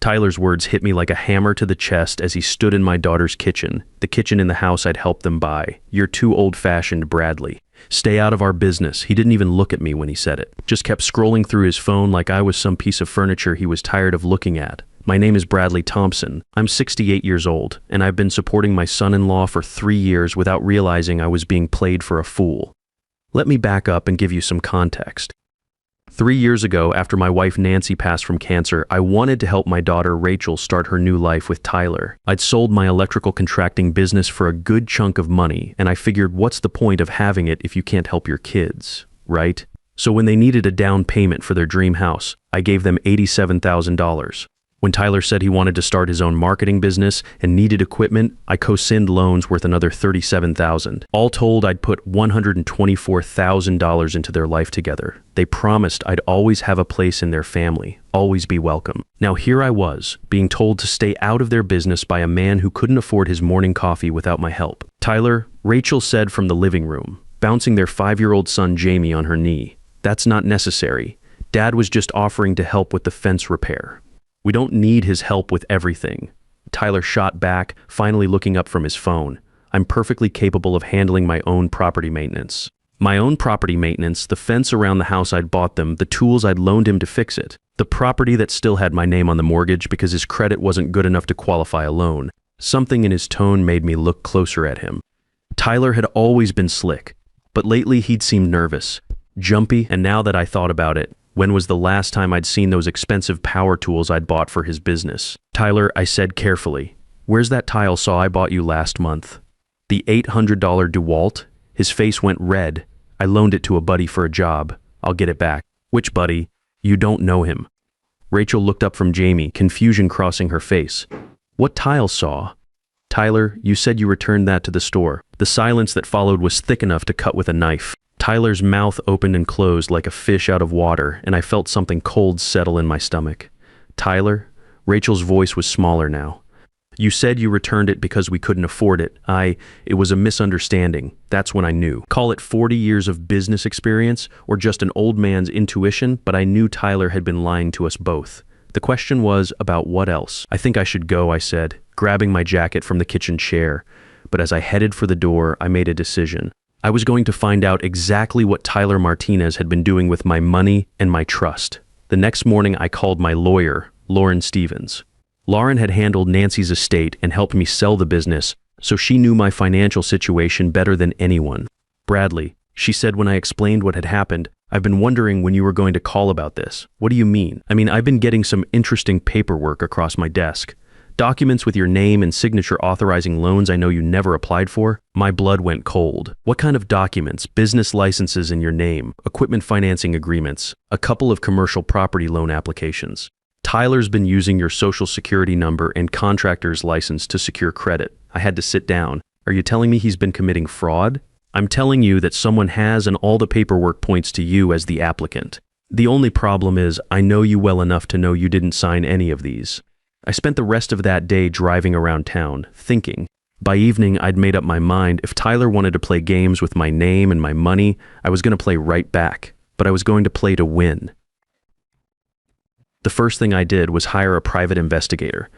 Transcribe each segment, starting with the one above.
Tyler's words hit me like a hammer to the chest as he stood in my daughter's kitchen, the kitchen in the house I'd helped them buy. "You're too old-fashioned, Bradley. Stay out of our business." He didn't even look at me when he said it. Just kept scrolling through his phone like I was some piece of furniture he was tired of looking at. "My name is Bradley Thompson. I'm 68 years old, and I've been supporting my son-in-law for 3 years without realizing I was being played for a fool. Let me back up and give you some context. 3 years ago, after my wife Nancy passed from cancer, I wanted to help my daughter Rachel start her new life with Tyler. I'd sold my electrical contracting business for a good chunk of money, and I figured, what's the point of having it if you can't help your kids, right? So when they needed a down payment for their dream house, I gave them $87,000. When Tyler said he wanted to start his own marketing business and needed equipment, I co-signed loans worth another $37,000. All told, I'd put $124,000 into their life together. They promised I'd always have a place in their family, always be welcome. Now here I was, being told to stay out of their business by a man who couldn't afford his morning coffee without my help. "Tyler," Rachel said from the living room, bouncing their 5-year-old son Jamie on her knee, "that's not necessary. Dad was just offering to help with the fence repair. We don't need his help with everything." Tyler shot back, finally looking up from his phone. "I'm perfectly capable of handling my own property maintenance." My own property maintenance, the fence around the house I'd bought them, the tools I'd loaned him to fix it, the property that still had my name on the mortgage because his credit wasn't good enough to qualify a loan. Something in his tone made me look closer at him. Tyler had always been slick, but lately he'd seemed nervous, jumpy, and now that I thought about it, when was the last time I'd seen those expensive power tools I'd bought for his business? "Tyler," I said carefully, "where's that tile saw I bought you last month?" "The $800 DeWalt?" His face went red. "I loaned it to a buddy for a job. I'll get it back." "Which buddy? You don't know him." Rachel looked up from Jamie, confusion crossing her face. "What tile saw?" "Tyler, you said you returned that to the store." The silence that followed was thick enough to cut with a knife. Tyler's mouth opened and closed like a fish out of water, and I felt something cold settle in my stomach. "Tyler?" Rachel's voice was smaller now. "You said you returned it because we couldn't afford it. It was a misunderstanding. That's when I knew. Call it 40 years of business experience or just an old man's intuition, but I knew Tyler had been lying to us both. The question was about what else. "I think I should go," I said, grabbing my jacket from the kitchen chair. But as I headed for the door, I made a decision. I was going to find out exactly what Tyler Martinez had been doing with my money and my trust. The next morning, I called my lawyer, Lauren Stevens. Lauren had handled Nancy's estate and helped me sell the business, so she knew my financial situation better than anyone. "Bradley," she said when I explained what had happened, "I've been wondering when you were going to call about this. What do you mean?" "I mean, I've been getting some interesting paperwork across my desk. Documents with your name and signature authorizing loans I know you never applied for." My blood went cold. "What kind of documents?" "Business licenses in your name, equipment financing agreements, a couple of commercial property loan applications. Tyler's been using your social security number and contractor's license to secure credit." I had to sit down. "Are you telling me he's been committing fraud?" "I'm telling you that someone has, and all the paperwork points to you as the applicant. The only problem is I know you well enough to know you didn't sign any of these." I spent the rest of that day driving around town, thinking. By evening, I'd made up my mind if Tyler wanted to play games with my name and my money, I was going to play right back, but I was going to play to win. The first thing I did was hire a private investigator.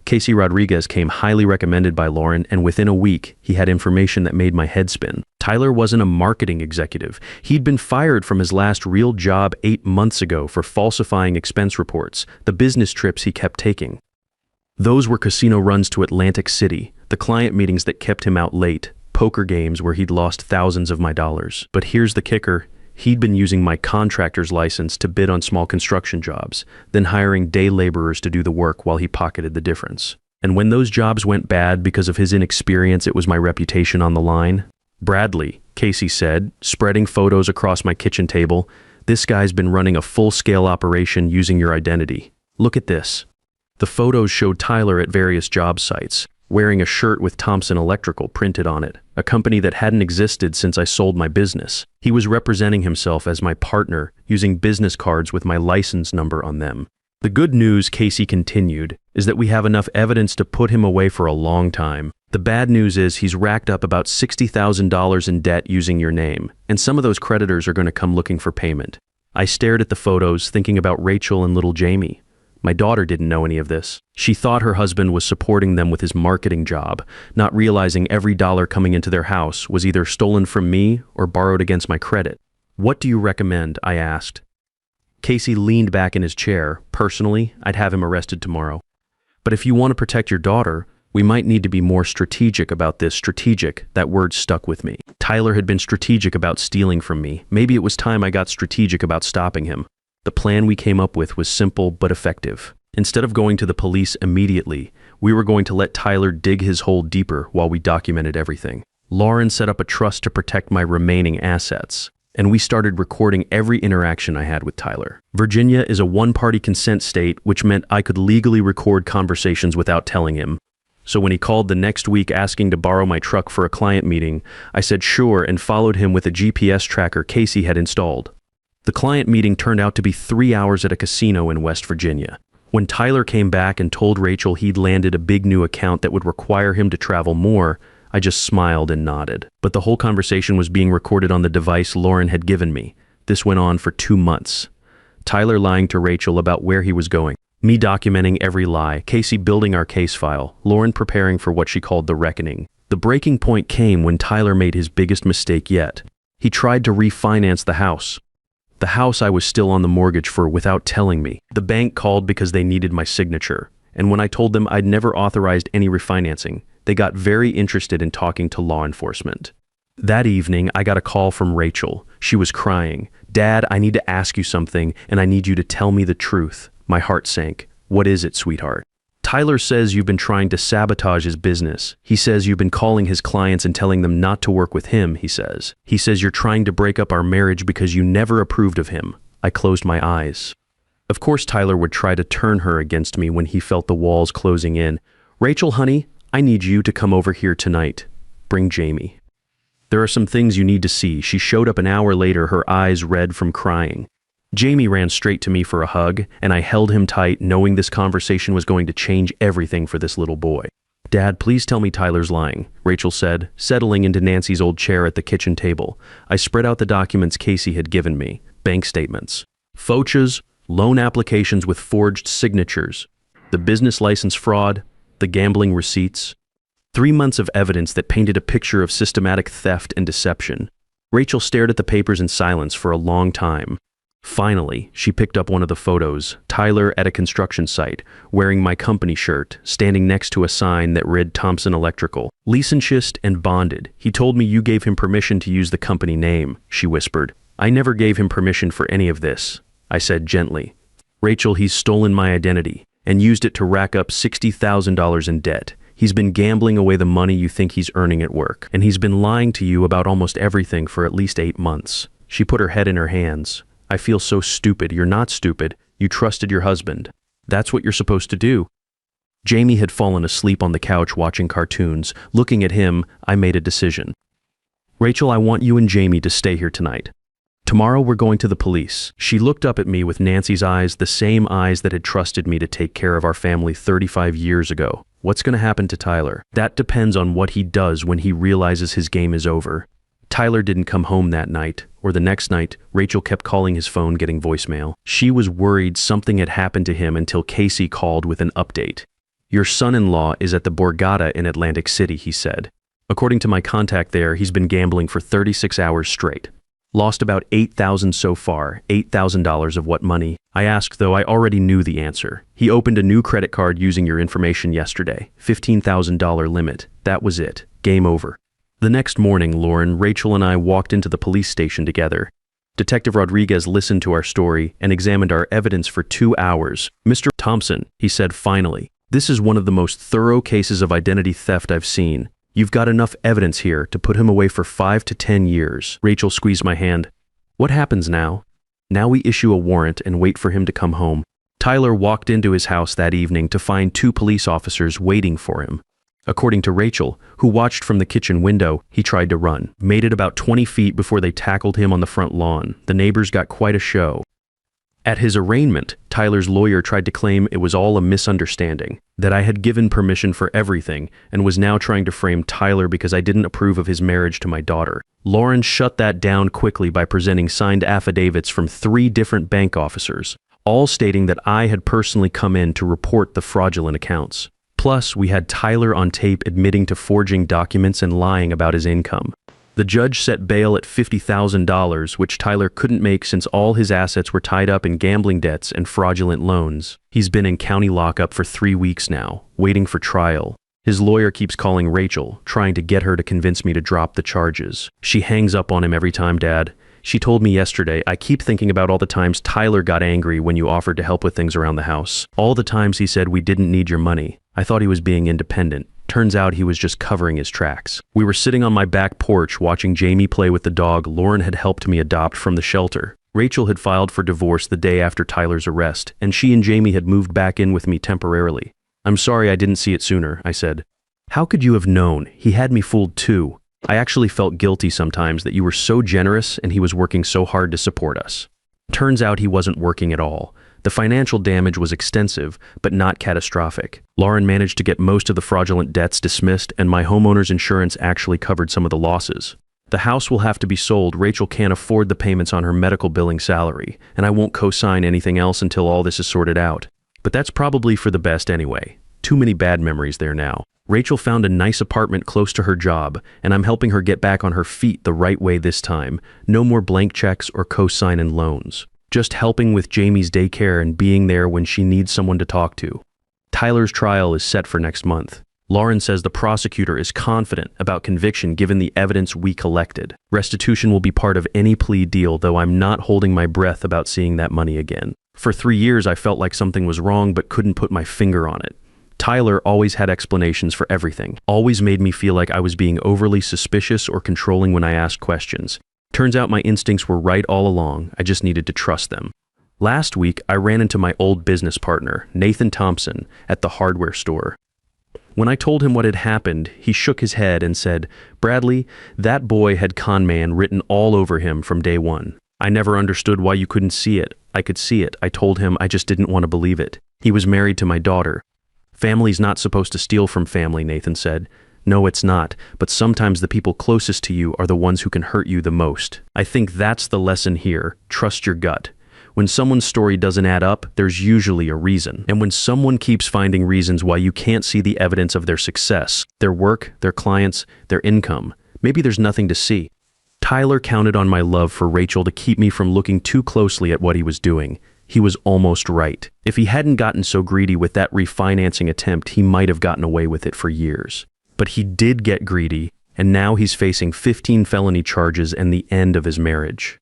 Casey Rodriguez came highly recommended by Lauren, and within a week, he had information that made my head spin. Tyler wasn't a marketing executive. He'd been fired from his last real job 8 months ago for falsifying expense reports, the business trips he kept taking. Those were casino runs to Atlantic City, the client meetings that kept him out late, poker games where he'd lost thousands of my dollars. But here's the kicker. He'd been using my contractor's license to bid on small construction jobs, then hiring day laborers to do the work while he pocketed the difference. And when those jobs went bad because of his inexperience, it was my reputation on the line. "Bradley," Casey said, spreading photos across my kitchen table, "this guy's been running a full-scale operation using your identity. Look at this." The photos showed Tyler at various job sites, wearing a shirt with Thompson Electrical printed on it, a company that hadn't existed since I sold my business. He was representing himself as my partner, using business cards with my license number on them. "The good news," Casey continued, "is that we have enough evidence to put him away for a long time. The bad news is he's racked up about $60,000 in debt using your name, and some of those creditors are going to come looking for payment." I stared at the photos, thinking about Rachel and little Jamie. My daughter didn't know any of this. She thought her husband was supporting them with his marketing job, not realizing every dollar coming into their house was either stolen from me or borrowed against my credit. What do you recommend? I asked. Casey leaned back in his chair. Personally, I'd have him arrested tomorrow. But if you want to protect your daughter, we might need to be more strategic about this. Strategic, that word stuck with me. Tyler had been strategic about stealing from me. Maybe it was time I got strategic about stopping him. The plan we came up with was simple but effective. Instead of going to the police immediately, we were going to let Tyler dig his hole deeper while we documented everything. Lauren set up a trust to protect my remaining assets, and we started recording every interaction I had with Tyler. Virginia is a one-party consent state, which meant I could legally record conversations without telling him. So when he called the next week asking to borrow my truck for a client meeting, I said sure and followed him with a GPS tracker Casey had installed. The client meeting turned out to be 3 hours at a casino in West Virginia. When Tyler came back and told Rachel he'd landed a big new account that would require him to travel more, I just smiled and nodded. But the whole conversation was being recorded on the device Lauren had given me. This went on for 2 months. Tyler lying to Rachel about where he was going. Me documenting every lie, Casey building our case file, Lauren preparing for what she called the reckoning. The breaking point came when Tyler made his biggest mistake yet. He tried to refinance the house. The house I was still on the mortgage for without telling me. The bank called because they needed my signature. And when I told them I'd never authorized any refinancing, they got very interested in talking to law enforcement. That evening, I got a call from Rachel. She was crying. "Dad, I need to ask you something, and I need you to tell me the truth." My heart sank. "What is it, sweetheart?" "Tyler says you've been trying to sabotage his business. He says you've been calling his clients and telling them not to work with him, he says. He says you're trying to break up our marriage because you never approved of him." I closed my eyes. Of course Tyler would try to turn her against me when he felt the walls closing in. "Rachel, honey, I need you to come over here tonight. Bring Jamie. There are some things you need to see." She showed up an hour later, her eyes red from crying. Jamie ran straight to me for a hug, and I held him tight, knowing this conversation was going to change everything for this little boy. "Dad, please tell me Tyler's lying," Rachel said, settling into Nancy's old chair at the kitchen table. I spread out the documents Casey had given me. Bank statements, FOCHAs, loan applications with forged signatures, the business license fraud, the gambling receipts. 3 months of evidence that painted a picture of systematic theft and deception. Rachel stared at the papers in silence for a long time. Finally, she picked up one of the photos, Tyler at a construction site, wearing my company shirt, standing next to a sign that read Thompson Electrical. "Licensed and bonded. He told me you gave him permission to use the company name," she whispered. "I never gave him permission for any of this," I said gently. "Rachel, he's stolen my identity and used it to rack up $60,000 in debt. He's been gambling away the money you think he's earning at work, and he's been lying to you about almost everything for at least 8 months." She put her head in her hands. "I feel so stupid." "You're not stupid. You trusted your husband. That's what you're supposed to do." Jamie had fallen asleep on the couch watching cartoons. Looking at him, I made a decision. "Rachel, I want you and Jamie to stay here tonight. Tomorrow we're going to the police." She looked up at me with Nancy's eyes, the same eyes that had trusted me to take care of our family 35 years ago. "What's going to happen to Tyler?" "That depends on what he does when he realizes his game is over." Tyler didn't come home that night, or the next night. Rachel kept calling his phone, getting voicemail. She was worried something had happened to him until Casey called with an update. "Your son-in-law is at the Borgata in Atlantic City," he said. "According to my contact there, he's been gambling for 36 hours straight. Lost about $8,000 so far. $8,000 of what money?" I asked, though I already knew the answer. "He opened a new credit card using your information yesterday. $15,000 limit. That was it. Game over." The next morning, Lauren, Rachel, and I walked into the police station together. Detective Rodriguez listened to our story and examined our evidence for 2 hours. "Mr. Thompson," he said finally, "this is one of the most thorough cases of identity theft I've seen. You've got enough evidence here to put him away for 5 to 10 years. Rachel squeezed my hand. "What happens now?" "Now we issue a warrant and wait for him to come home." Tyler walked into his house that evening to find 2 police officers waiting for him. According to Rachel, who watched from the kitchen window, he tried to run. Made it about 20 feet before they tackled him on the front lawn. The neighbors got quite a show. At his arraignment, Tyler's lawyer tried to claim it was all a misunderstanding, that I had given permission for everything and was now trying to frame Tyler because I didn't approve of his marriage to my daughter. Lauren shut that down quickly by presenting signed affidavits from 3 different bank officers, all stating that I had personally come in to report the fraudulent accounts. Plus, we had Tyler on tape admitting to forging documents and lying about his income. The judge set bail at $50,000, which Tyler couldn't make since all his assets were tied up in gambling debts and fraudulent loans. He's been in county lockup for 3 weeks now, waiting for trial. His lawyer keeps calling Rachel, trying to get her to convince me to drop the charges. She hangs up on him every time, Dad. She told me yesterday, I keep thinking about all the times Tyler got angry when you offered to help with things around the house. All the times he said we didn't need your money. I thought he was being independent. Turns out he was just covering his tracks. We were sitting on my back porch watching Jamie play with the dog Lauren had helped me adopt from the shelter. Rachel had filed for divorce the day after Tyler's arrest, and she and Jamie had moved back in with me temporarily. I'm sorry I didn't see it sooner, I said. How could you have known? He had me fooled too. I actually felt guilty sometimes that you were so generous and he was working so hard to support us. Turns out he wasn't working at all. The financial damage was extensive, but not catastrophic. Lauren managed to get most of the fraudulent debts dismissed, and my homeowner's insurance actually covered some of the losses. The house will have to be sold. Rachel can't afford the payments on her medical billing salary, and I won't co-sign anything else until all this is sorted out. But that's probably for the best anyway. Too many bad memories there now. Rachel found a nice apartment close to her job, and I'm helping her get back on her feet the right way this time. No more blank checks or co-sign and loans. Just helping with Jamie's daycare and being there when she needs someone to talk to. Tyler's trial is set for next month. Lauren says the prosecutor is confident about conviction given the evidence we collected. Restitution will be part of any plea deal, though I'm not holding my breath about seeing that money again. For 3 years, I felt like something was wrong but couldn't put my finger on it. Tyler always had explanations for everything, always made me feel like I was being overly suspicious or controlling when I asked questions. Turns out my instincts were right all along, I just needed to trust them. Last week, I ran into my old business partner, Nathan Thompson, at the hardware store. When I told him what had happened, he shook his head and said, Bradley, that boy had con man written all over him from day one. I never understood why you couldn't see it. I could see it. I told him I just didn't want to believe it. He was married to my daughter. Family's not supposed to steal from family, Nathan said. No, it's not, but sometimes the people closest to you are the ones who can hurt you the most. I think that's the lesson here. Trust your gut. When someone's story doesn't add up, there's usually a reason. And when someone keeps finding reasons why you can't see the evidence of their success, their work, their clients, their income, maybe there's nothing to see. Tyler counted on my love for Rachel to keep me from looking too closely at what he was doing. He was almost right. If he hadn't gotten so greedy with that refinancing attempt, he might have gotten away with it for years. But he did get greedy, and now he's facing 15 felony charges and the end of his marriage.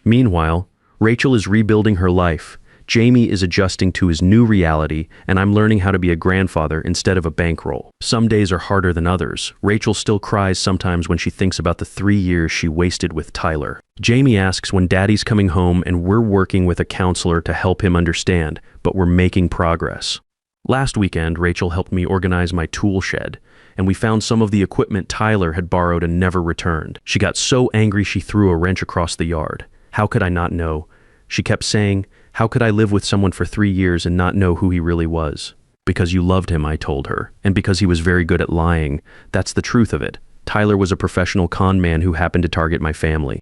Meanwhile, Rachel is rebuilding her life. Jamie is adjusting to his new reality, and I'm learning how to be a grandfather instead of a bankroll. Some days are harder than others. Rachel still cries sometimes when she thinks about the 3 years she wasted with Tyler. Jamie asks when Daddy's coming home, and we're working with a counselor to help him understand, but we're making progress. Last weekend, Rachel helped me organize my tool shed, and we found some of the equipment Tyler had borrowed and never returned. She got so angry she threw a wrench across the yard. How could I not know? She kept saying, how could I live with someone for 3 years and not know who he really was? Because you loved him, I told her, and because he was very good at lying. That's the truth of it. Tyler was a professional con man who happened to target my family.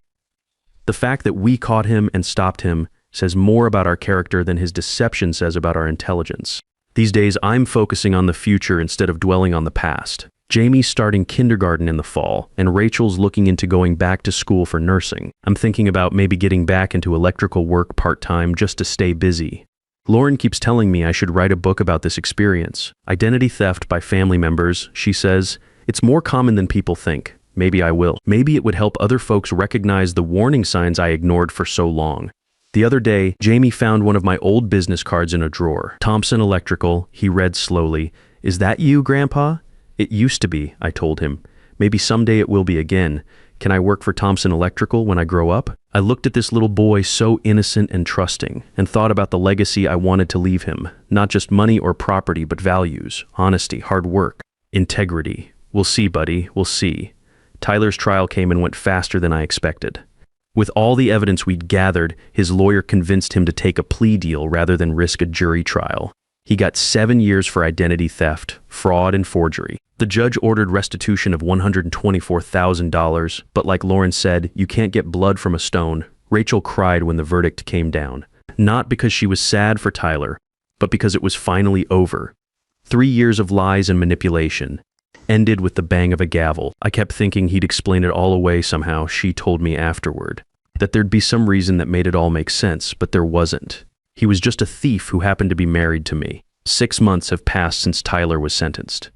The fact that we caught him and stopped him says more about our character than his deception says about our intelligence. These days, I'm focusing on the future instead of dwelling on the past. Jamie's starting kindergarten in the fall, and Rachel's looking into going back to school for nursing. I'm thinking about maybe getting back into electrical work part-time just to stay busy. Lauren keeps telling me I should write a book about this experience. Identity theft by family members, she says. It's more common than people think. Maybe I will. Maybe it would help other folks recognize the warning signs I ignored for so long. The other day, Jamie found one of my old business cards in a drawer. Thompson Electrical, he read slowly. Is that you, Grandpa? It used to be, I told him. Maybe someday it will be again. Can I work for Thompson Electrical when I grow up? I looked at this little boy so innocent and trusting, and thought about the legacy I wanted to leave him. Not just money or property, but values, honesty, hard work, integrity. We'll see, buddy, we'll see. Tyler's trial came and went faster than I expected. With all the evidence we'd gathered, his lawyer convinced him to take a plea deal rather than risk a jury trial. He got 7 years for identity theft, fraud, and forgery. The judge ordered restitution of $124,000, but like Lauren said, you can't get blood from a stone. Rachel cried when the verdict came down. Not because she was sad for Tyler, but because it was finally over. 3 years of lies and manipulation ended with the bang of a gavel. I kept thinking he'd explain it all away somehow. She told me afterward that there'd be some reason that made it all make sense, but there wasn't. He was just a thief who happened to be married to me. 6 months have passed since Tyler was sentenced.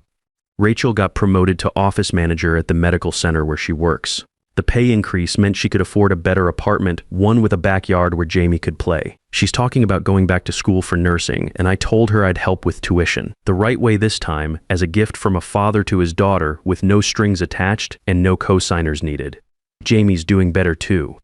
Rachel got promoted to office manager at the medical center where she works. The pay increase meant she could afford a better apartment, one with a backyard where Jamie could play. She's talking about going back to school for nursing, and I told her I'd help with tuition. The right way this time, as a gift from a father to his daughter, with no strings attached and no co-signers needed. Jamie's doing better too.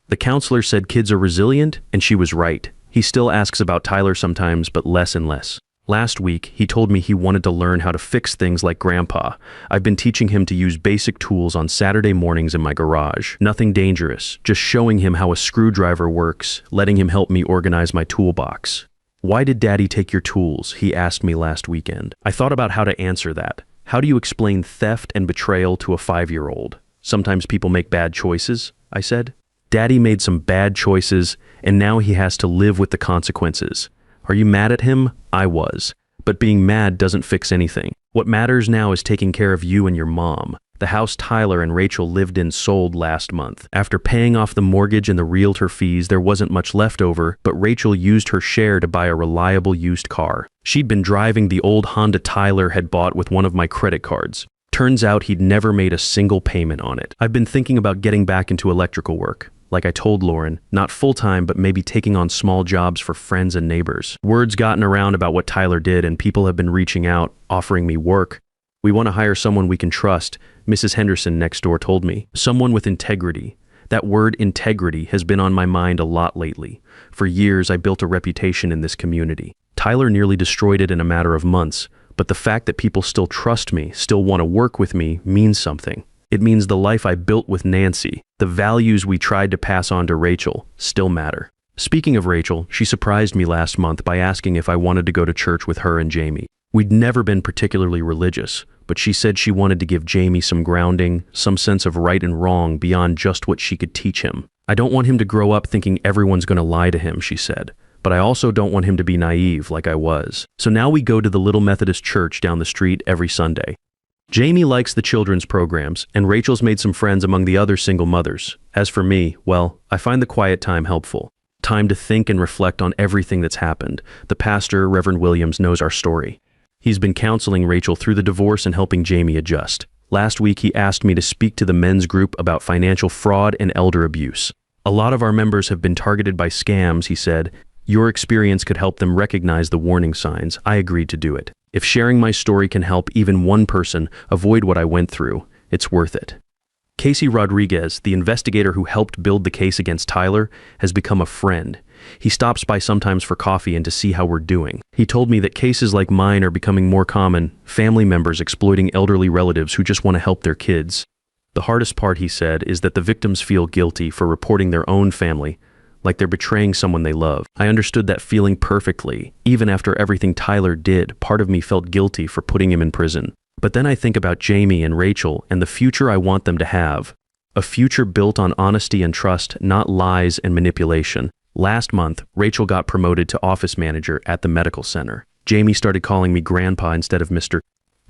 The counselor said kids are resilient, and she was right. He still asks about Tyler sometimes, but less and less. Last week, he told me he wanted to learn how to fix things like Grandpa. I've been teaching him to use basic tools on Saturday mornings in my garage. Nothing dangerous, just showing him how a screwdriver works, letting him help me organize my toolbox. "Why did Daddy take your tools?" he asked me last weekend. I thought about how to answer that. How do you explain theft and betrayal to a 5-year-old? Sometimes people make bad choices, I said. Daddy made some bad choices, and now he has to live with the consequences. Are you mad at him? I was. But being mad doesn't fix anything. What matters now is taking care of you and your mom. The house Tyler and Rachel lived in sold last month. After paying off the mortgage and the realtor fees, there wasn't much left over, but Rachel used her share to buy a reliable used car. She'd been driving the old Honda Tyler had bought with one of my credit cards. Turns out he'd never made a single payment on it. I've been thinking about getting back into electrical work. Like I told Lauren, not full-time, but maybe taking on small jobs for friends and neighbors. Word's gotten around about what Tyler did, and people have been reaching out, offering me work. "We want to hire someone we can trust," Mrs. Henderson next door told me. Someone with integrity. That word integrity has been on my mind a lot lately. For years, I built a reputation in this community. Tyler nearly destroyed it in a matter of months, but the fact that people still trust me, still want to work with me, means something. It means the life I built with Nancy, the values we tried to pass on to Rachel, still matter. Speaking of Rachel, she surprised me last month by asking if I wanted to go to church with her and Jamie. We'd never been particularly religious, but she said she wanted to give Jamie some grounding, some sense of right and wrong beyond just what she could teach him. "I don't want him to grow up thinking everyone's going to lie to him," she said. "But I also don't want him to be naive like I was." So now we go to the little Methodist church down the street every Sunday. Jamie likes the children's programs, and Rachel's made some friends among the other single mothers. As for me, well, I find the quiet time helpful. Time to think and reflect on everything that's happened. The pastor, Reverend Williams, knows our story. He's been counseling Rachel through the divorce and helping Jamie adjust. Last week, he asked me to speak to the men's group about financial fraud and elder abuse. "A lot of our members have been targeted by scams," he said. "Your experience could help them recognize the warning signs." I agreed to do it. If sharing my story can help even one person avoid what I went through, it's worth it. Casey Rodriguez, the investigator who helped build the case against Tyler, has become a friend. He stops by sometimes for coffee and to see how we're doing. He told me that cases like mine are becoming more common, family members exploiting elderly relatives who just want to help their kids. The hardest part, he said, is that the victims feel guilty for reporting their own family, like they're betraying someone they love. I understood that feeling perfectly. Even after everything Tyler did, part of me felt guilty for putting him in prison. But then I think about Jamie and Rachel and the future I want them to have. A future built on honesty and trust, not lies and manipulation. Last month, Rachel got promoted to office manager at the medical center. Jamie started calling me Grandpa instead of Mr.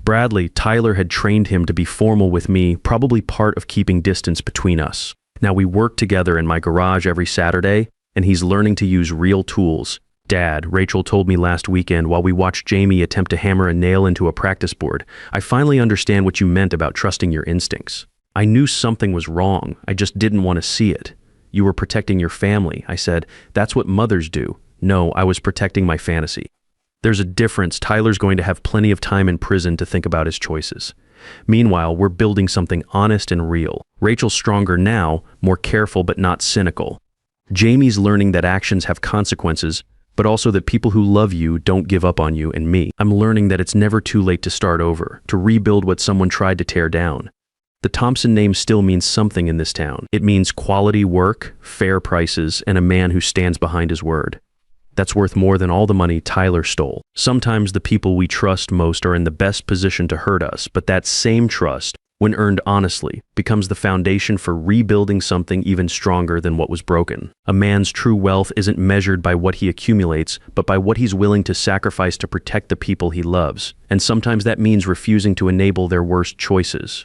Bradley. Tyler had trained him to be formal with me, probably part of keeping distance between us. Now we work together in my garage every Saturday, and he's learning to use real tools. "Dad," Rachel told me last weekend while we watched Jamie attempt to hammer a nail into a practice board, "I finally understand what you meant about trusting your instincts. I knew something was wrong, I just didn't want to see it. You were protecting your family." I said, "That's what mothers do." "No, I was protecting my fantasy." There's a difference. Tyler's going to have plenty of time in prison to think about his choices. Meanwhile, we're building something honest and real. Rachel's stronger now, more careful but not cynical. Jamie's learning that actions have consequences, but also that people who love you don't give up on you and me. I'm learning that it's never too late to start over, to rebuild what someone tried to tear down. The Thompson name still means something in this town. It means quality work, fair prices, and a man who stands behind his word. That's worth more than all the money Tyler stole. Sometimes the people we trust most are in the best position to hurt us, but that same trust when earned honestly, becomes the foundation for rebuilding something even stronger than what was broken. A man's true wealth isn't measured by what he accumulates, but by what he's willing to sacrifice to protect the people he loves. And sometimes that means refusing to enable their worst choices.